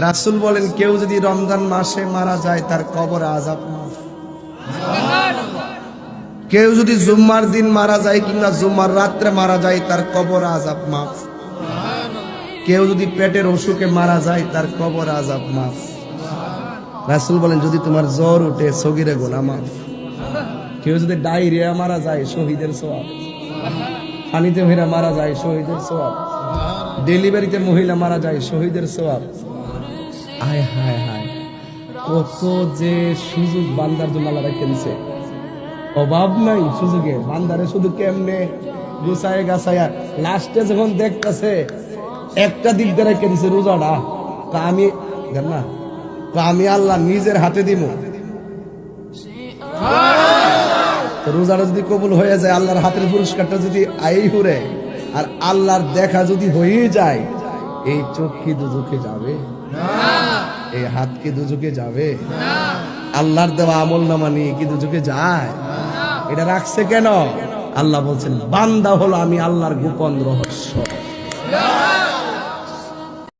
রাসূল বলেন কেউ যদি রমজান মাসে মারা যায় তার কবর আযাব মাফ। কেউ যদি জুম্মার দিন মারা যায় কিংবা জুম্মার রাত্রে মারা যায় তার কবর আযাব মাফ। কেউ যদি পেটের অসুখে মারা যায় তার কবর আযাব মাফ। রাসূল বলেন যদি তোমার জ্বর উঠে সগীরে গুনাহ মাফ। কেউ যদি ডায়রিয়া মারা যায় শহীদের সওয়াব। পানিতে ভেড়া মারা যায় শহীদের সওয়াব। ডেলিভারিতে মহিলা মারা যায় শহীদের সওয়াব। হায় হায় হায়, কত যে সুযোগ বান্দার জন্য আল্লাহ রেখে দিছে, অভাব নাই সুযোগে। বান্দারে শুধু কেমনে গুছায় গাছায়া লাস্টে যখন দেখতেছে একটা দিক দিয়ে রেখে দিছে রোজাটা, তা আমি না আমি আল্লাহ নিজের হাতে দিব। রোজাটা যদি কবুল হয়ে যায়, আল্লাহর হাতের পুরস্কারটা যদি আই হুরে, আর আল্লাহর দেখা যদি হয়ে যায়, এই চোখ কি দুজকে যাবে? এই হাত কি দুজকে যাবে? আল্লাহর দেওয়া আমল নামা নিয়ে কি দুজকে যায়? এটা রাখছে কেন? আল্লাহ বলছেন বান্দা হলো আমি আল্লাহর গোপন রহস্য।